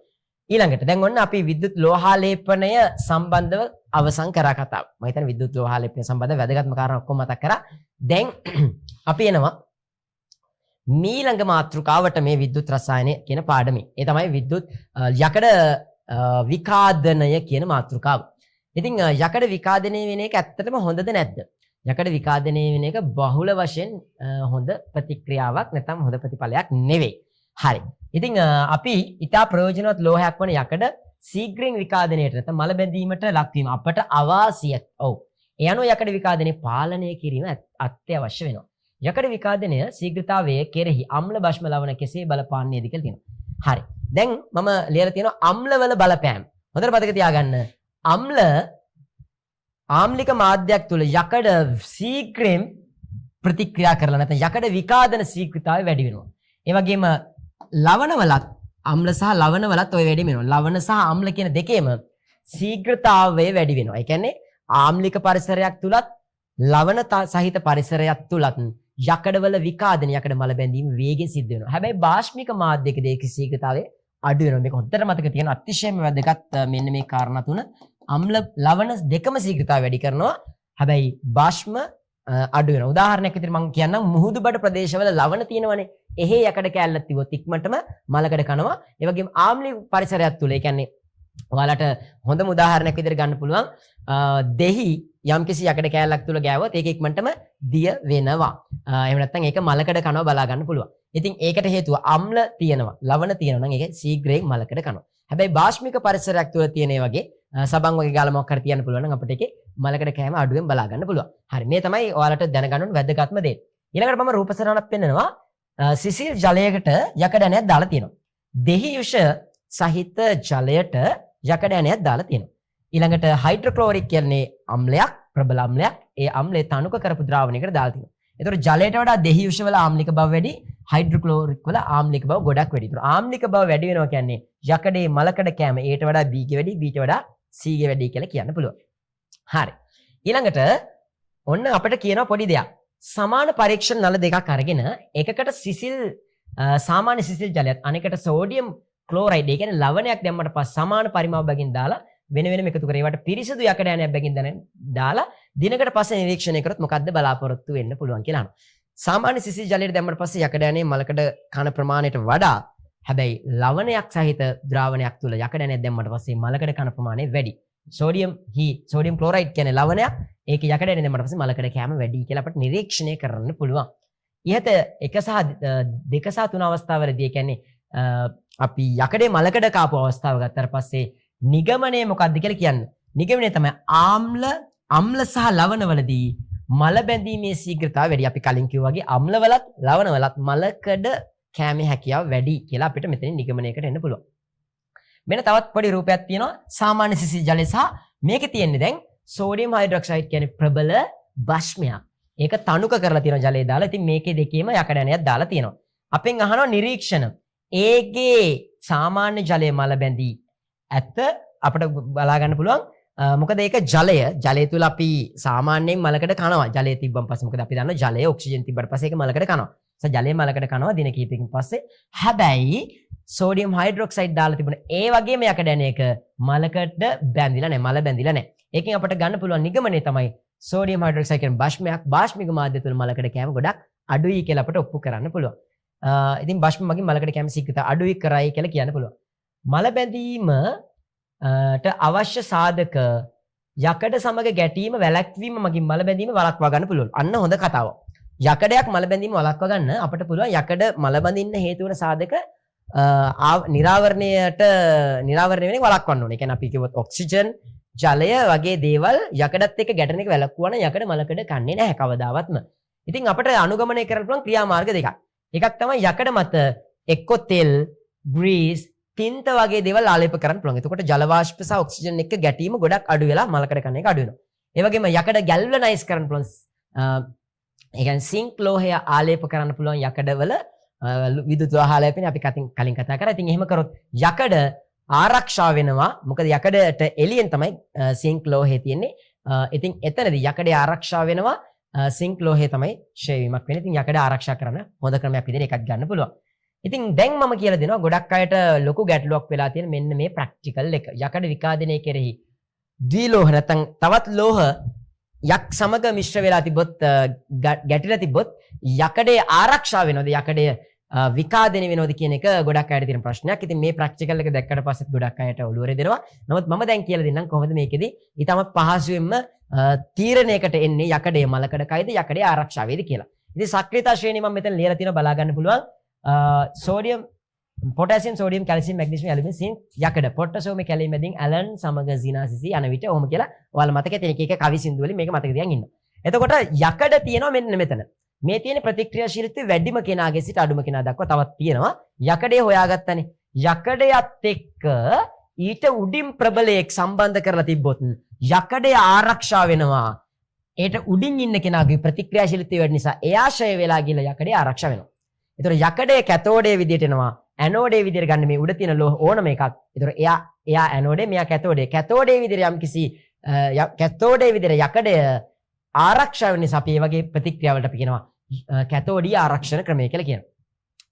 ඊළඟට දැන් ඔන්න අපි විද්‍යුත් ලෝහාලේපනය සම්බන්ධව අවසන් කරා කතාව. මම හිතන්නේ විද්‍යුත් ලෝහාලේපනය සම්බන්ධව වැදගත්ම කාරණා ඔක්කොම මතක් කරා. දැන් අපි එනවා ඊළඟ මාතෘකාවට මේ විද්‍යුත් රසායනය කියන පාඩමේ. ඒ තමයි විද්‍යුත් යකඩ විකාදනය කියන මාතෘකාව. ඉතින් යකඩ විකාදනය වෙන එක ඇත්තටම හොඳද නැද්ද? යකඩ විකාදනය වෙන එක බහුල වශයෙන් හොඳ ප්‍රතික්‍රියාවක් නැත්නම් හොඳ ප්‍රතිඵලයක් නෙවෙයි. හරි. ඉතින් අපි ඊටා ප්‍රයෝජනවත් ලෝහයක් වන යකඩ ශීඝ්‍රයෙන් විකාදනයට නැත්නම් මල බැඳීමට ලක්වීම අපට අවාසිය. ඔව්. ඒ අනුව යකඩ විකාදනය පාලනය කිරීම අත්‍යවශ්‍ය වෙනවා. යකඩ විකාදනය ශීඝ්‍රතාවයේ කෙරෙහි අම්ල භෂ්ම ලවණ කෙසේ බලපාන්නේද කියලා තියෙනවා. හරි. දැන් මම ලියලා තියෙනවා අම්ලවල බලපෑම්. හොඳට මතක තියාගන්න. අම්ල ආම්ලික මාධ්‍යයක් තුල යකඩ ශීඝ්‍රයෙන් ප්‍රතික්‍රියා කරලා නැත්නම් යකඩ විකාදන ශීඝ්‍රතාවය වැඩි වෙනවා. ඒ වගේම ලවණවලත් අම්ල සහ ලවණවලත් ඔය වැඩි වෙනවා. ලවණ සහ අම්ල කියන දෙකේම ශීඝ්‍රතාවය වැඩි වෙනවා. ඒ කියන්නේ ආම්ලික පරිසරයක් තුලත් ලවණ සහිත පරිසරයක් තුලත් යකඩවල විකාදන යකඩ මල බැඳීම වේගෙන් සිද්ධ වෙනවා. හැබැයි බාෂ්මික මාධ්‍යකදී ඒක ශීඝ්‍රතාවය අඩු වෙනවා. මේක හොඳට මතක තියාගන්න අතිශයම වැදගත් මෙන්න මේ කාරණා තුන. අම්ල ලවණ දෙකම ශීඝ්‍රතාවය වැඩි කරනවා. හැබැයි බාෂ්ම අඩු වෙනවා. උදාහරණයක් විදිහට මම කියන්නම් මුහුදු බඩ ප්‍රදේශවල ලවණ තියෙනවනේ. එහෙ යකඩ කැල්ලක් තිබොත් ඉක්මනටම මලකඩ කනවා. ඒ වගේම ආම්ලික පරිසරයක් තුල ඒ කියන්නේ ඔයාලට හොඳම උදාහරණයක් විදිහට ගන්න පුළුවන් දෙහි යම්කිසි යකඩ කැලක් තුල ගෑවොත් ඒක ඉක්මනටම දිය වෙනවා. එහෙම නැත්නම් ඒක මලකඩ කනවා බලා ගන්න පුළුවන්. ඉතින් ඒකට හේතුව අම්ල තියෙනවා, ලවණ තියෙනවා නම් ඒක ශීඝ්‍රයෙන් මලකඩ කනවා. හැබැයි බාෂ්මික පරිසරයක් තුල තියෙන ඒ වගේ සබන් වගේ ගාල මොකක් හරි තියන්න පුළුවන් නම් අපිට ඒකේ මලකඩ කෑම අඩුවෙන් බලා ගන්න පුළුවන්. හරි. මේ තමයි ඔයාලට දැනගන්න ඕන වැදගත්ම දේ. ඊළඟට මම රූප සටහනක් පෙන්නනවා. සිසිල් ජලයකට යකඩ ඇණයක් දාලා තියෙනවා. දෙහි යුෂ සහිත ජලයට යකඩ ඇණයක් දාලා තියෙනවා. ඊළඟට හයිඩ්‍රොක්ලෝරික් කියන්නේ අම්ලයක්, ප්‍රබල අම්ලයක්. ඒ අම්ලය තනුක කරපු ද්‍රාවණයකට දාලා තියෙනවා. ඒතකොට ජලයට වඩා දෙහි යුෂ වල ආම්ලික බව වැඩි, හයිඩ්‍රොක්ලෝරික් වල ආම්ලික බව ගොඩක් වැඩි. ඒතකොට ආම්ලික බව වැඩි වෙනවා කියන්නේ යකඩේ මලකඩ කෑම ඒට වඩා B ගේ වැඩි, B ට වඩා C ගේ වැඩි කියලා කියන්න පුළුවන්. හරි. ඊළඟට ඔන්න අපිට කියන පොඩි දෙයක්. සමාන පරීක්ෂණ නල දෙකක් අරගෙන එකකට සිසිල් සාමාන්‍ය සිසිල් ජලයක් අනෙකට සෝඩියම් ක්ලෝරයිඩ් ඒ කියන්නේ ලවණයක් දැම්මට පස්සේ සමාන පරිමාව බැගින් දාලා වෙන වෙනම එකතු කරේ ඒවට පිරිසිදු යකඩ ඇණයක් බැගින් දාලා දිනකට පස්සේ නිරීක්ෂණය කරොත් මොකද්ද බලාපොරොත්තු වෙන්න පුළුවන් කියලා අහනවා. සාමාන්‍ය සිසිල් ජලයට දැම්මට පස්සේ යකඩ ඇණේ මලකඩ කන ප්‍රමාණයට වඩා හැබැයි ලවණයක් සහිත ද්‍රාවණයක් තුල යකඩ ඇණයක් දැම්මට පස්සේ මලකඩ කන ප්‍රමාණය වැඩි. සෝඩියම් ක්ලෝරයිඩ් කියන්නේ ලවණයක්. ඒක යකඩ ඇණේ දැම්මට පස්සේ මලකඩ කෑම වැඩි කියලා අපිට නිරීක්ෂණය කරන්න පුළුවන්. ඉහත 1 සහ 2 සහ 3 අවස්ථාවලදී කියන්නේ අපි යකඩේ මලකඩ කාපු අවස්ථාව ගත්තට පස්සේ නිගමනය මොකක්ද කියලා කියන්නේ. නිගමනය තමයි අම්ල සහ ලවණවලදී මල බැඳීමේ ශීඝ්‍රතාවය වැඩි. අපි කලින් කිව්වා වගේ අම්ලවලත් ලවණවලත් මලකඩ කෑමේ හැකියාව වැඩි කියලා අපිට මෙතනින් නිගමනයකට එන්න පුළුවන්. මෙන්න තවත් පොඩි රූපයක් තියෙනවා සාමාන්‍ය සිසිල් ජලය සහ මේකේ තියෙන්නේ දැන් සෝඩියම් හයිඩ්‍රොක්සයිඩ් කියන්නේ ප්‍රබල භෂ්මයක්. ඒක තනුක කරලා තියෙන ජලය දාලා. ඉතින් මේකේ දෙකේම යකඩ ඇණයක් දාලා තියෙනවා. අපෙන් අහනවා නිරීක්ෂණ. ඒගේ සාමාන්‍ය ජලය මල බැඳී ඇත්ත අපිට බලා ගන්න පුළුවන්. මොකද ඒක ජලය තුල අපි සාමාන්‍යයෙන් මලකඩ කනවා. ජලය තිබ්බන් පස්සේ මොකද අපි දන්නවා ජලය ඔක්සිජන් තිබ්බට පස්සේ ඒක මලකඩ කනවා. ජලය මලකඩ කනවා දින කිහිපයකින් පස්සේ. හැබැයි සෝඩියම් හයිඩ්‍රොක්සයිඩ් දාලා තිබුණ ඒ වගේම යකඩ ඇණයක මලකඩ බැඳිලා නැහැ. මල බැඳිලා නැහැ. ඒකෙන් අපිට ගන්න පුළුවන් නිගමනය තමයි සෝඩියම් හයිඩ්‍රොක්සයිඩ් කියන භෂ්මයක් බාෂ්මික මාධ්‍ය තුල මලකඩ කෑම ගොඩක් අඩුයි කියලා අපිට ඔප්පු කරන්න පුළුවන්. ඉතින් භෂ්ම මගින් මලකඩ කෑම ශීඝ්‍රතාව අඩුයි කරයි කියලා කියන්න පුළුවන්. මල බැඳීමට අවශ්‍ය සාධක යකඩ සමග ගැටීම වැළැක්වීම මගින් මල බැඳීම වළක්වා ගන්න පුළුවන්. අන්න හොඳ කතාවක්. යකඩයක් මල බැඳීම වළක්වා ගන්න අපිට පුළුවන් යකඩ මල බඳින්න හේතු වෙන සාධක නිරාවරණය වෙන්නේ වළක්වන්න ඕනේ. ඒ කියන්නේ අපි කිව්වොත් ඔක්සිජන්, ජලය වගේ දේවල් යකඩත් එක්ක ගැටෙන එක වැළක්වුවා නම් යකඩ මලකඩ කන්නේ නැහැ කවදාවත්ම. ඉතින් අපිට අනුගමනය කරන්න පුළුවන් ක්‍රියාමාර්ග දෙකක්. එකක් තමයි යකඩ මත එක්ක තෙල්, ග්‍රීස්, තින්ත වගේ දේවල් ආලේප කරන්න පුළුවන්. එතකොට ජල වාෂ්ප සහ ඔක්සිජන් එක්ක ගැටීම ගොඩක් අඩු වෙලා මලකඩ කන එක අඩු වෙනවා. ඒ වගේම යකඩ ගැල්වනයිස් කරන්න පුළුවන්. ඒ කියන්නේ සිංක් ලෝහය ආලේප කරන්න පුළුවන් යකඩවල විදුලි ආලේපනේ අපි කලින් කතා කරා. ඉතින් එහෙම කරොත් යකඩ ආරක්ෂා වෙනවා. මොකද යකඩට එළියෙන් තමයි සිංක් ලෝහය තියෙන්නේ. ඉතින් එතනදී යකඩේ ආරක්ෂා වෙනවා. සිංක් ලෝහය තමයි ක්ෂය වීමක් වෙන්නේ. ඉතින් යකඩ ආරක්ෂා කරන හොඳ ක්‍රමයක් විදිහට එකක් ගන්න පුළුවන්. ඉතින් දැන් මම කියලා දෙනවා ගොඩක් අයට ලොකු ගැටලුවක් වෙලා තියෙන මෙන්න මේ ප්‍රැක්ටිකල් එක. යකඩ විකාදනය කෙරෙහි ද්විලෝහ නැත්නම් තවත් ලෝහ යක් සමග මිශ්‍ර වෙලා තිබොත් ගැටිලා තිබොත් යකඩේ ආරක්ෂා වෙනවද? යකඩේ විකාදනය වෙනවද කියන එක ගොඩක් අයට තියෙන ප්‍රශ්නයක්. ඉතින් මේ ප්‍රැක්ටිකල් එක දැක්කට පස්සෙත් ගොඩක් අයට ඔළුව රෙදෙනවා. නමුත් මම දැන් කියලා දෙන්නම් කොහොමද මේකෙදි ඊටමත් පහසුවෙන්ම තීරණයකට එන්නේ යකඩේ මලකඩ කයිද යකඩේ ආරක්ෂා වේද කියලා. ඉතින් සක්‍රියතා ශ්‍රේණිය මම මෙතන ලියලා තියෙනවා බලා ගන්න පුළුවන්. Sodium, potassium, sodium, calcium, magnesium, aluminium, zinc, යකඩ, පොට්ටසෝම, කැලීම් මැදින් ඇලන් සමග සිනාසිසි යන විට ඔහොම කියලා ඔයාලා මතකයේ තියෙන එක කවි සින්දු වලින් මේක මතක තියන් ඉන්න. එතකොට යකඩ තියෙනවා මෙන්න මෙතන. මේ තියෙන ප්‍රතික්‍රියාශීලීත්වය වැඩිම කෙනාගේ සිට අඩුම කෙනා දක්වා තවත් තියෙනවා. යකඩේ හොයාගත්තනේ. යකඩයත් එක්ක ඊට උඩින් ප්‍රබලයක් සම්බන්ධ කරලා තිබ්බොත් යකඩය ආරක්ෂා වෙනවා. ඒට උඩින් ඉන්න කෙනාගේ ප්‍රතික්‍රියාශීලීත්වය වැඩි නිසා එයා ෂය වෙලා ගිහලා යකඩය ආරක්ෂා වෙනවා. ඒතර යකඩේ කැතෝඩේ විදියට එනවා. ඇනෝඩේ විදියට ගන්න මේ උඩ තියෙන ලෝහ ඕනම එකක්. ඒතර එයා ඇනෝඩේ මෙයා කැතෝඩේ. කැතෝඩේ විදියට යම්කිසි කැතෝඩේ විදියට යකඩය ආරක්ෂා වෙන නිසා අපි මේ වගේ ප්‍රතික්‍රියාවලට අපි කියනවා කැතෝඩිය ආරක්ෂණ ක්‍රමය කියලා කියනවා.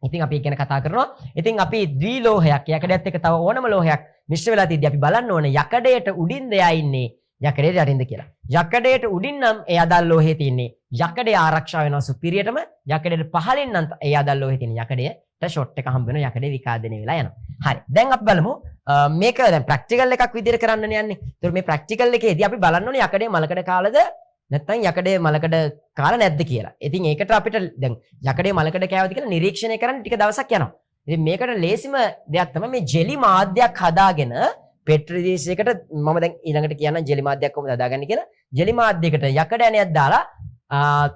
ඉතින් අපි ගැන කතා කරනවා. ඉතින් අපි ද්විලෝහයක් යකඩයත් එක්ක තව ඕනම ලෝහයක් මිශ්‍ර වෙලා තියදී අපි බලන්න ඕනේ යකඩයට උඩින්ද එයා ඉන්නේ යකඩයට යටින්ද කියලා. යකඩයට උඩින් නම් ඒ අදාළ ලෝහයේ තියෙන්නේ යකඩේ ආරක්ෂා වෙනවා සුපිරියටම. යකඩයට පහළින් නම් ඒ අදාළ ලෝහයේ තියෙන යකඩයට ෂොට් එක හම්බ වෙනවා. යකඩේ විකාදනය වෙලා යනවා. හරි. දැන් අපි බලමු මේක දැන් ප්‍රැක්ටිකල් එකක් විදිහට කරන්න යන්නේ. ඒතකොට මේ ප්‍රැක්ටිකල් එකේදී අපි බලන්න ඕනේ යකඩේ මලකඩ කාලද නැත්නම් යකඩේ මලකඩ කාලා නැද්ද කියලා. ඉතින් ඒකට අපිට දැන් යකඩේ මලකඩ කෑවද කියලා නිරීක්ෂණය කරන්න ටික දවසක් යනවා. ඉතින් මේකට ලේසිම දෙයක් තමයි මේ ජෙලි මාධ්‍යයක් හදාගෙන පෙට්‍රි දීසයකට මම දැන් ඊළඟට කියන්නම් ජෙලි මාධ්‍යයක් කොහොමද හදාගන්නේ කියලා. ජෙලි මාධ්‍යයකට යකඩ ඇණයක් දාලා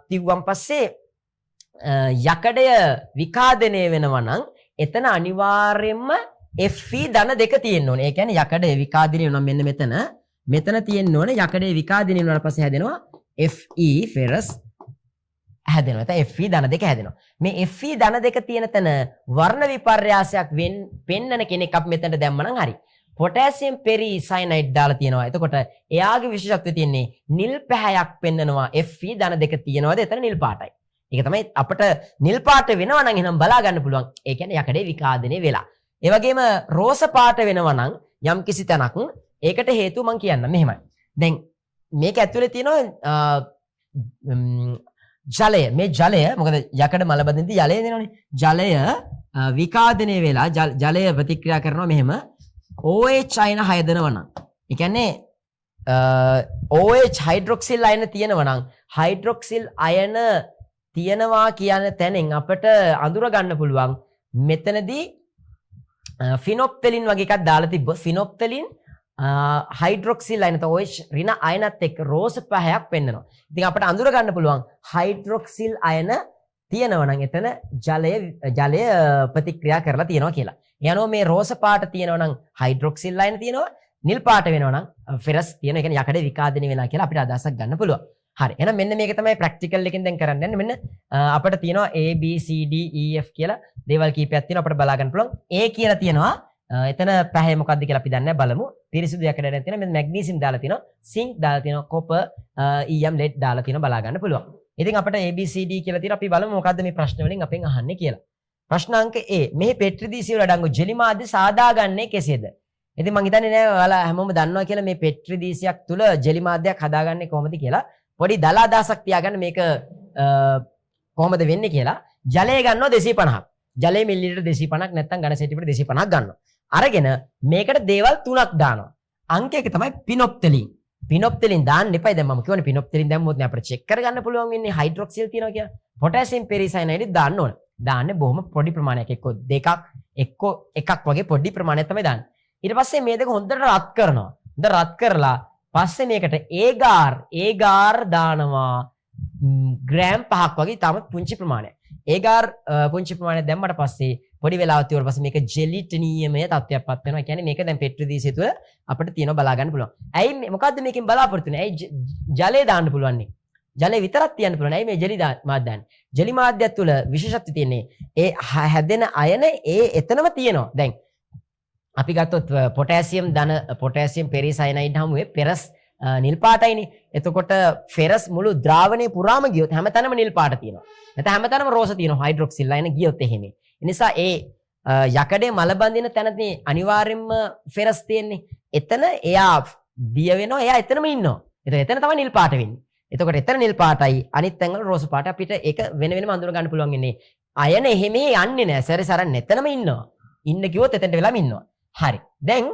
තිව්වන් පස්සේ යකඩය විකාදනය වෙනවා නම් එතන අනිවාර්යයෙන්ම Fe ධන දෙක තියෙන්න ඕනේ. ඒ කියන්නේ යකඩය විකාදනය වෙනවා මෙන්න මෙතන. මෙතන තියෙන්න ඕනේ යකඩේ විකාදනය වුණාට පස්සේ හැදෙනවා Fe ferrous හැදෙනවා. එතන Fe ධන දෙක හැදෙනවා. මේ Fe ධන දෙක තියෙන තැන වර්ණ විපර්යාසයක් පෙන්නන කෙනෙක් අපි මෙතනට දැම්ම නම් හරි. පොටෑසියම් පෙරිසයනයිඩ් දාලා තියෙනවා. එතකොට එයාගේ විශේෂත්වය තියෙන්නේ නිල් පැහැයක් පෙන්නනවා. Fe ධන දෙක තියෙනවද? එතන නිල් පාටයි. ඒක තමයි අපිට නිල් පාට වෙනවා නම් එහෙනම් බලා ගන්න පුළුවන්. ඒ කියන්නේ යකඩේ විකාදනය වෙලා. ඒ වගේම රෝස පාට වෙනවා නම් යම් කිසි තැනක් ඒකට හේතුව මම කියන්නම් මෙහෙමයි. දැන් මේක ඇතුලේ තියෙනවා ජලය. මේ ජලය මොකද යකඩ මල බඳින්දී ජලය දෙනවනේ. ජලය විකාදනය වෙලා ජලය ප්‍රතික්‍රියා කරනවා මෙහෙම OH අයන හයදනවා නම්. ඒ කියන්නේ OH හයිඩ්‍රොක්සිල් අයන තියෙනවා නම් හයිඩ්‍රොක්සිල් අයන තියෙනවා කියන තැනින් අපිට අඳුර ගන්න පුළුවන් මෙතනදී ෆිනොප්තලින් වගේ එකක් දාලා තිබ්බොත් ෆිනොප්තලින් හයිඩ්‍රොක්සිල් අයන OH ඍණ අයනත් එක්ක රෝස පැහැයක් පෙන්වනවා. ඉතින් අපිට අඳුර ගන්න පුළුවන් හයිඩ්‍රොක්සිල් අයන තියෙනවා නම් එතන ජලය ප්‍රතික්‍රියා කරලා තියෙනවා කියලා. යනවා මේ රෝස පාට තියෙනවා නම් හයිඩ්‍රොක්සිල් අයන තියෙනවා. නිල් පාට වෙනවා නම් ෆෙරස් තියෙනවා. ඒ කියන්නේ යකඩේ විකාදනය වෙලා කියලා අපිට අදහසක් ගන්න පුළුවන්. හරි. එහෙනම් මෙන්න මේක තමයි ප්‍රැක්ටිකල් එකෙන් දැන් කරන්න යන්නේ. මෙන්න අපිට තියෙනවා A B C D E F කියලා දේවල් කීපයක් තියෙනවා අපිට බලා ගන්න පුළුවන්. A කියලා තියෙනවා එතන පැහැ මොකද්ද කියලා අපි දන්නේ බලමු. පිරිසිදු යකඩ දැන් තියෙනවා. මෙන්න මැග්නීසියම් දාලා තියෙනවා. සිංක් දාලා තියෙනවා. කොපර් EM ලෙඩ් දාලා තියෙනවා බලා ගන්න පුළුවන්. ඉතින් අපිට A B C D කියලා තියෙනවා. අපි බලමු මොකද්ද මේ ප්‍රශ්න වලින් අපෙන් අහන්නේ කියලා. ප්‍රශ්න අංක A. මෙහි පෙට්‍රි දීසිය වල අඩංගු ජෙලි මාධ්‍ය සාදාගන්නේ කෙසේද? ඉතින් මම හිතන්නේ නෑ ඔයාලා හැමෝම දන්නවා කියලා මේ පෙට්‍රි දීසියක් තුල ජෙලි මාධ්‍යයක් හදාගන්නේ කොහොමද කියලා. පොඩි දල අදහසක් තියාගන්න මේක කොහොමද වෙන්නේ කියලා. ජලය ගන්නවා 250ක්. ජලය මිලිලිටර 250ක් නැත්නම් ඝන සෙන්ටිමීටර 250ක් ගන්නවා. අරගෙන මේකට දේවල් තුනක් දානවා. අංක එක තමයි පිනොප්තලින්. පිනොප්තලින් දාන්න එපා. දැන් මම කියවනේ පිනොප්තලින් දැම්මොත් නේ අපිට චෙක් කරගන්න පුළුවන් වෙන්නේ හයිඩ්‍රොක්සිල් තියෙනවා කියලා. පොටෑසියම් පෙරිසයනයිඩ් දාන්න ඕන. දාන්නේ බොහොම පොඩි ප්‍රමාණයක්. එක්ක දෙකක් එක්ක එකක් වගේ පොඩි ප්‍රමාණයක් තමයි දාන්නේ. ඊට පස්සේ මේ දෙක හොඳට රත් කරනවා. හොඳ රත් කරලා පස්සේ මේකට ඒගාර් දානවා ග්‍රෑම් 5ක් වගේ තාමත් පුංචි ප්‍රමාණයක්. ඒගාර් පුංචි ප්‍රමාණයක් දැම්මට පස්සේ පොඩි වෙලාවක් ඉවර පස්සේ මේක ජෙලිටිනියමය තත්ත්වයක්පත් වෙනවා. කියන්නේ මේක දැන් පෙට්‍රි දීසිය තුළ අපිට තියෙනවා බලා ගන්න පුළුවන්. ඇයි මොකද්ද මේකෙන් බලාපොරොත්තු වෙන්නේ? ඇයි ජලය දාන්න පුළුවන් නේ? ජලය විතරක් තියන්න පුළුවන්. ඇයි මේ ජෙලි මාධ්‍ය දාන්නේ? ජෙලි මාධ්‍යය තුළ විශේෂත්වය තියෙන්නේ ඒ හැදෙන අයන එතනම තියෙනවා. දැන් අපි ගත්තොත් පොටෑසියම් පෙරිසයනයිඩ් හමුවේ පෙරස් නිල් පාටයිනේ. එතකොට ෆෙරස් මුළු ද්‍රාවණයේ පුරාම ගියොත් හැමතැනම නිල් පාට තියෙනවා. නැත්නම් හැමතැනම රෝස තියෙනවා හයිඩ්‍රොක්සිල් අයන ගියොත් එහෙම. ඒ නිසා ඒ යකඩේ මල බඳින තැනදී අනිවාර්යයෙන්ම ෆෙරස් තියෙන්නේ. එතන එයා දිය වෙනවා. එයා එතනම ඉන්නවා. එතන තමයි නිල් පාට වෙන්නේ. එතකොට එතන නිල් පාටයි අනිත් තැන්වල රෝස පාට. අපිට ඒක වෙන වෙනම අඳුර ගන්න පුළුවන් ඉන්නේ. අයන එහෙම යන්නේ නැහැ. සැරසරන් එතනම ඉන්නවා. ඉන්න කිව්වොත් එතනට වෙලාම ඉන්නවා. හරි. දැන්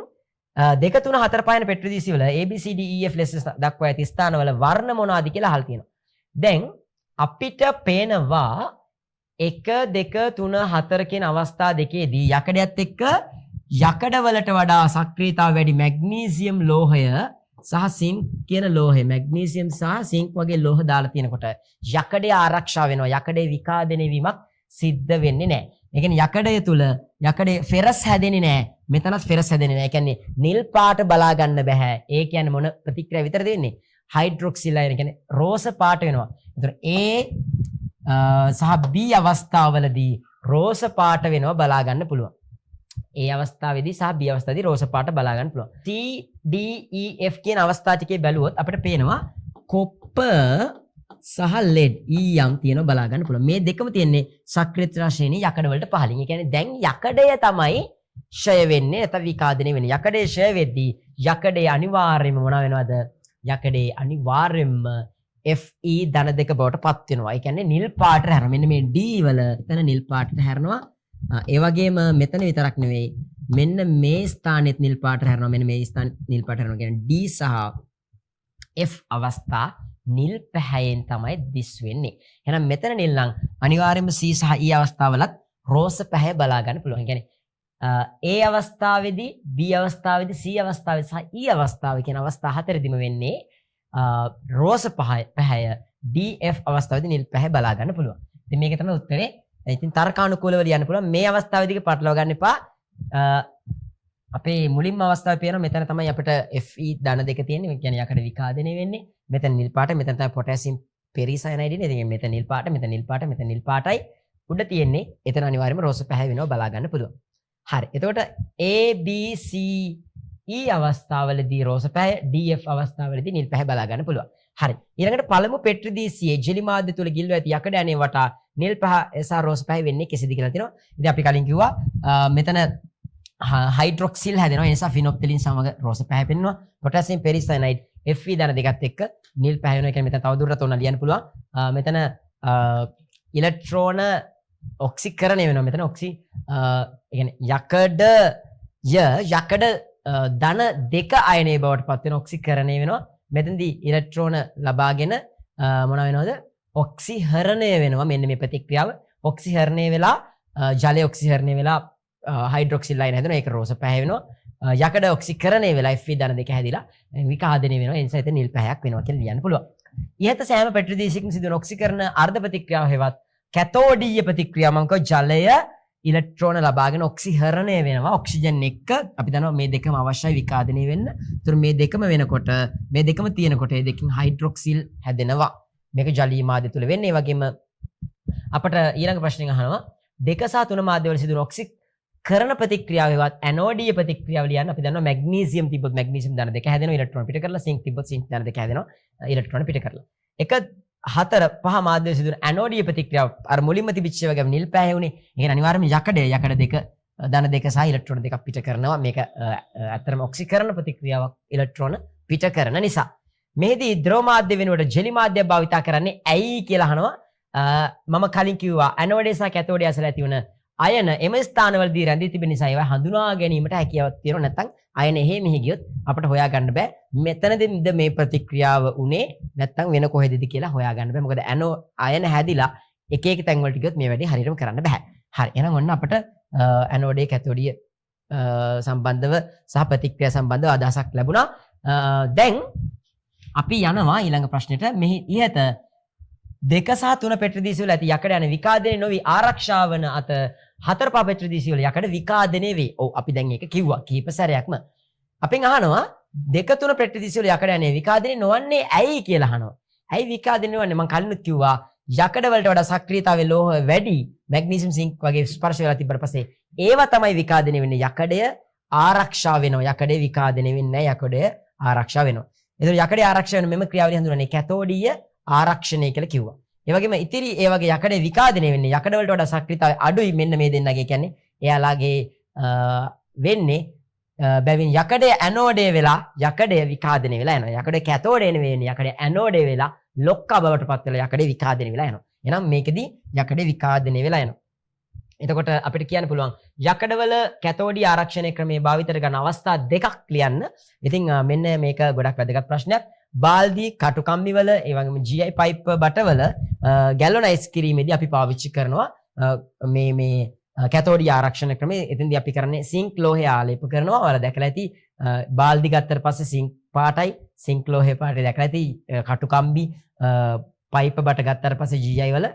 2 3 4 5 පෙට්‍රි දීසි වල A B C D E F ලෙස දක්වා ඇති ස්ථානවල වර්ණ මොනවාද කියලා අහලා තියෙනවා. දැන් අපිට පේනවා 1 2 3 4 කියන අවස්ථා දෙකේදී යකඩයත් එක්ක යකඩ වලට වඩා සක්‍රීයතාව වැඩි මැග්නීසියම් ලෝහය සහ සිංක් කියන ලෝහය මැග්නීසියම් සහ සිංක් වගේ ලෝහ දාලා තියෙනකොට යකඩේ ආරක්ෂා වෙනවා. යකඩේ විකාදනය වීමක් සිද්ධ වෙන්නේ නැහැ. ඒ කියන්නේ යකඩය තුල යකඩේ ෆෙරස් හැදෙන්නේ නැහැ. මෙතනත් ෆෙරස් හැදෙන්නේ නැහැ. ඒ කියන්නේ නිල් පාට බලා ගන්න බෑ. ඒ කියන්නේ මොන ප්‍රතික්‍රියාව විතරද වෙන්නේ? හයිඩ්‍රොක්සිල් අයන කියන්නේ රෝස පාට වෙනවා. ඒතර A සහ B අවස්ථාවවලදී රෝස පාට වෙනවා බලා ගන්න පුළුවන්. A අවස්ථාවේදී සහ B අවස්ථාවේදී රෝස පාට බලා ගන්න පුළුවන්. C D E F කියන අවස්ථා ටිකේ බැලුවොත් අපිට පේනවා කොපර් සහ ලෙඩ් ඊයම් තියෙනවා බලා ගන්න පුළුවන්. මේ දෙකම තියෙන්නේ සක්‍රිය ශ්‍රේණි යකඩ වලට පහළින්. ඒ කියන්නේ දැන් යකඩය තමයි ක්ෂය වෙන්නේ නැත්නම් විකාදනය වෙන්නේ. යකඩේ ක්ෂය වෙද්දී යකඩේ අනිවාර්යයෙන්ම මොනවා වෙනවද? යකඩේ අනිවාර්යයෙන්ම Fe ධන දෙක බවට පත් වෙනවා. ඒ කියන්නේ නිල් පාටට හැරෙනවා. මෙන්න මේ D වල එතන නිල් පාටට හැරෙනවා. ඒ වගේම මෙතන විතරක් නෙවෙයි. මෙන්න මේ ස්ථානෙත් නිල් පාටට හැරෙනවා. මෙන්න මේ ස්ථාන නිල් පාටට හැරෙනවා. කියන්නේ D සහ F අවස්ථා නිල් පැහැයෙන් තමයි දිස් වෙන්නේ. එහෙනම් මෙතන නිල් නම් අනිවාර්යයෙන්ම C සහ E අවස්ථාවලත් රෝස පැහැ බලා ගන්න පුළුවන්. ඒ කියන්නේ A අවස්ථාවේදී B අවස්ථාවේදී C අවස්ථාවේදී සහ E අවස්ථාවේ කියන අවස්ථා හතරෙදිම වෙන්නේ රෝස පැහැය DF අවස්ථාවේදී නිල් පැහැ බලා ගන්න පුළුවන්. ඉතින් මේක තමයි උත්තරේ. ඉතින් තර්කානුකූලව ලියන්න පුළුවන්. මේ අවස්ථාවේදී පටලවා ගන්න එපා. අපේ මුලින්ම අවස්ථාවේ පේනවා මෙතන තමයි අපිට Fe ධන දෙක තියෙන්නේ. ඒ කියන්නේ යකඩ විකාදනය වෙන්නේ. මෙතන නිල් පාට, මෙතන තමයි පොටෑසියම් පෙරිසයනයිඩ් ඉන්නේ. ඉතින් මෙතන නිල් පාට, මෙතන නිල් පාට, මෙතන නිල් පාටයි උඩ තියෙන්නේ. එතන අනිවාර්යයෙන්ම රෝස පැහැ වෙනවා බලා ගන්න පුළුවන්. හරි. එතකොට A B C E අවස්ථාවලදී රෝස පැහැ, DF අවස්ථාවලදී නිල් පැහැ බලා ගන්න පුළුවන්. හරි. ඊළඟට පළමු පෙට්‍රිදීසියේ ජෙලි මාධ්‍ය තුල ගිල්වා ඇති යකඩ ඇනේ වටා නිල් පැහැ සහ රෝස පැහැ වෙන්නේ කෙසේද කියලා තියෙනවා. ඉතින් අපි කලින් කිව්වා මෙතන හයිඩ්‍රොක්සිල් හැදෙනවා. ඒ නිසා ෆිනොප්තලින් සමග රෝස පැහැ පෙන්වනවා. පොටෑසියම් පෙරිසයනයිඩ් Fe ධන දෙකත් එක්ක නිල් පැහැ වෙනවා. ඒ කියන්නේ මෙතන තවදුරටත් උන ලියන්න පුළුවන්. මෙතන ඉලෙක්ට්‍රෝන ඔක්සිකරණය වෙනවා. මෙතන ඔක්සි ඒ කියන්නේ යකඩ ධන දෙක අයනයේ බවට පත් වෙන ඔක්සිකරණය වෙනවා. මෙතනදී ඉලෙක්ට්‍රෝන ලබාගෙන මොන වෙනවද? ඔක්සිහරණය වෙනවා. මෙන්න මේ ප්‍රතික්‍රියාව ඔක්සිහරණය වෙලා ජලය ඔක්සිහරණය වෙලා හයිඩ්‍රොක්සිල් අයන හැදෙනවා. ඒක රෝස පැහැ වෙනවා. යකඩ ඔක්සිකරණය වෙලා Fe ධන දෙක හැදිලා විකාදනය වෙනවා. ඒ නිසා එතන නිල් පැහැයක් වෙනවා කියලා ලියන්න පුළුවන්. ඉහත සෑම පෙට්‍රිදීසියකින් සිදුවන ඔක්සිකරණ අර්ධ ප්‍රතික්‍රියාව හෙවත් කැතෝඩීය ප්‍රතික්‍රියාව මම කව ජලය ඉලෙක්ට්‍රෝන ලබාගෙන ඔක්සිහරණය වෙනවා. ඔක්සිජන් එක්ක අපි දන්නවා මේ දෙකම අවශ්‍යයි විකාදනය වෙන්න. ඒතර මේ දෙකම වෙනකොට මේ දෙකම තියෙනකොට මේ දෙකකින් හයිඩ්‍රොක්සිල් හැදෙනවා. මේක ජලීය මාධ්‍ය තුල වෙන්නේ. ඒ වගේම අපට ඊළඟ ප්‍රශ්නෙන් අහනවා 2 සහ 3 මාධ්‍ය වල සිදුවන ඔක්සිකරණ ප්‍රතික්‍රියාව හෙවත් ඇනෝඩීය ප්‍රතික්‍රියාව ලියන්න අපි දන්නවා මැග්නීසියම් තිබ්බොත් මැග්නීසියම් ධන දෙක හැදෙනවා ඉලෙක්ට්‍රෝන පිට කරලා සිංක් තිබ්බොත් සිංක් ධන දෙක හැදෙනවා ඉලෙක්ට්‍රෝන පිට කරලා. 1 4 5 මාධ්‍ය වල සිදුවන ඇනෝඩීය ප්‍රතික්‍රියාව අර මුලින්ම තිබිච්ච වගේ නිල් පැහැ වුණේ. ඒ කියන්නේ අනිවාර්යයෙන්ම යකඩ දෙක ධන දෙක සහ ඉලෙක්ට්‍රෝන දෙකක් පිට කරනවා. මේක ඇත්තටම ඔක්සිකරණ ප්‍රතික්‍රියාවක් ඉලෙක්ට්‍රෝන පිට කරන නිසා. මෙහිදී ද්‍රව මාධ්‍ය වෙනුවට ජෙලි මාධ්‍ය භාවිතා කරන්නේ ඇයි කියලා අහනවා. මම කලින් කිව්වා ඇනෝඩේ සහ කැතෝඩේ අසල ඇති වන අයන එම ස්ථානවලදී රැඳී තිබෙන නිසා ඒවා හඳුනා ගැනීමට හැකියාවක් තියෙනවා. නැත්නම් අයන එහෙ මෙහෙ ගියොත් අපිට හොයා ගන්න බෑ. මෙතනදීද මේ ප්‍රතික්‍රියාව උනේ නැත්නම් වෙන කොහෙදද කියලා හොයා ගන්න බෑ. මොකද අයන හැදිලා එක එක තැන් වලට ගියොත් මේ වැඩේ හරියටම කරන්න බෑ. හරි. එහෙනම් ඔන්න අපිට ඇනෝඩේ කැතෝඩිය සම්බන්ධව සහ ප්‍රතික්‍රියා සම්බන්ධව අදහසක් ලැබුණා. දැන් අපි යනවා ඊළඟ ප්‍රශ්නෙට. මෙහි ඉහත 2 සහ 3 පෙට්‍රිදීසි වල ඇති යකඩ යන විකාදනය නොවි ආරක්ෂා වන අත 4 පහ පෙට්‍රිදීසි වල යකඩ විකාදනය වේ. ඔව් අපි දැන් ඒක කිව්වා කීප සැරයක්ම. අපෙන් අහනවා 2 3 පෙට්‍රිදීසි වල යකඩ යන්නේ විකාදනය නොවන්නේ ඇයි කියලා අහනවා. ඇයි විකාදනය නොවන්නේ? මම කලිනුත් කිව්වා යකඩ වලට වඩා සක්‍රියතාවයේ ලෝහ වැඩි මැග්නීසියම් සිංක් වගේ ස්පර්ශ වෙලා තිබ්බට පස්සේ ඒවා තමයි විකාදනය වෙන්නේ. යකඩය ආරක්ෂා වෙනවා. යකඩේ විකාදනය වෙන්නේ නැහැ. යකඩය ආරක්ෂා වෙනවා. ඒතර යකඩේ ආරක්ෂා වෙන මෙම ක්‍රියාවලිය හඳුන්වන්නේ කැතෝඩීය ආරක්ෂණය කියලා කිව්වා. ඒ වගේම ඉතිරි ඒ වගේ යකඩේ විකාදනය වෙන්නේ යකඩ වලට වඩා සක්‍රියතාවය අඩුයි. මෙන්න මේ දෙන්නගේ කියන්නේ එයාලාගේ වෙන්නේ බැවින් යකඩේ ඇනෝඩේ වෙලා යකඩේ විකාදනය වෙලා යනවා. යකඩේ කැතෝඩේ නෙවෙයි යකඩේ ඇනෝඩේ වෙලා ලොක්කා බවට පත් වෙලා යකඩේ විකාදනය වෙලා යනවා. එහෙනම් මේකෙදී යකඩේ විකාදනය වෙලා යනවා. එතකොට අපිට කියන්න පුළුවන් යකඩවල කැතෝඩී ආරක්ෂණය ක්‍රමයේ භාවිතයට ගන්න අවස්ථා දෙකක් ලියන්න. ඉතින් මෙන්න මේක ගොඩක් වැදගත් ප්‍රශ්නයක්. බාල්දි කටුකම්මි වල ඒ වගේම GI පයිප් බටවල ගැලොනයිස් කිරීමේදී අපි පාවිච්චි කරනවා මේ කැතෝඩී ආරක්ෂණ ක්‍රමය. එතෙන්දී අපි කරන්නේ සිංක් ලෝහය ආලේප කරනවා. ඔයාලා දැකලා ඇති බාල්දි ගත්තට පස්සේ සිංක් පාටයි සිංක් ලෝහයේ පාටයි දැකලා ඇති කටුකම්බි පයිප් බට ගත්තට පස්සේ GI වල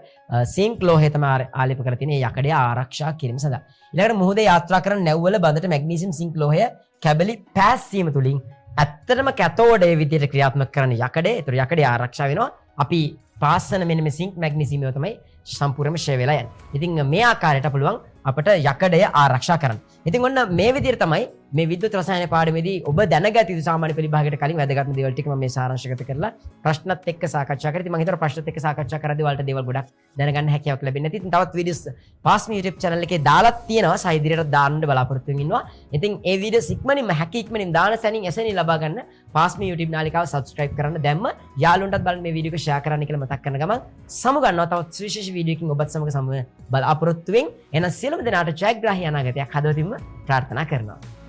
සිංක් ලෝහය තමයි ආලේප කරලා තියෙන්නේ යකඩය ආරක්ෂා කිරීම සඳහා. ඊළඟට මුහුදේ යාත්‍රා කරන නැව්වල බඳට මැග්නීසියම් සිංක් ලෝහය කැබලි පැස්සීම තුලින් ඇත්තටම කැතෝඩ් ඒ විදිහට ක්‍රියාත්මක කරන යකඩේ. ඒතර යකඩේ ආරක්ෂා වෙනවා. අපි පාස්සන මෙන්න මේ සිංක් මැග්නීසියම් ඒවා තමයි සම්පූර්ණයෙන්ම ෂේ වෙලා යන්නේ. ඉතින් මේ ආකාරයට පුළුවන් අපට යකඩය ආරක්ෂා කරන්න. ඉතින් ඔන්න මේ විදිහට තමයි මේ විද්‍යුත් රසායන පාඩමේදී ඔබ දැනගත යුතු සාමාන්‍ය පෙළ විභාගයට කලින් වැදගත්ම දේවල් ටික මම මේ සාරාංශගත කරලා ප්‍රශ්නත් එක්ක සාකච්ඡා කරා. ඉතින් මම හිතනවා ප්‍රශ්නත් එක්ක සාකච්ඡා කරද්දී ඔයාලට දේවල් ගොඩක් දැනගන්න හැකියාවක් ලැබෙන්නේ නැති. ඉතින් තවත් වීඩියෝස් පාස්මි YouTube channel එකේ දාලා තියෙනවා. සයිදිරියට දාන්න බලාපොරොත්තු වෙමින් ඉන්නවා. ඉතින් ඒ වීඩියෝස් ඉක්මනින්ම ඉක්මනින් දාන සැනින් එසැනින් ලබා ගන්න පාස්මි YouTube නාලිකාව subscribe කරන්න දැම්ම යාළුවන්ටත් බලන්න මේ වීඩියෝ එක share කරන්න කියලා මතක් කරන ගමන් සමු ගන්නවා තවත් විශේෂ වීඩියෝ එකකින් ඔබත් සමග බලාපොරොත්තු වෙමින් එන සියලුම දෙනාට ජයග්‍රාහී අනාගතයක් හදවතින්ම ප්‍රාර්ථනා කරනවා.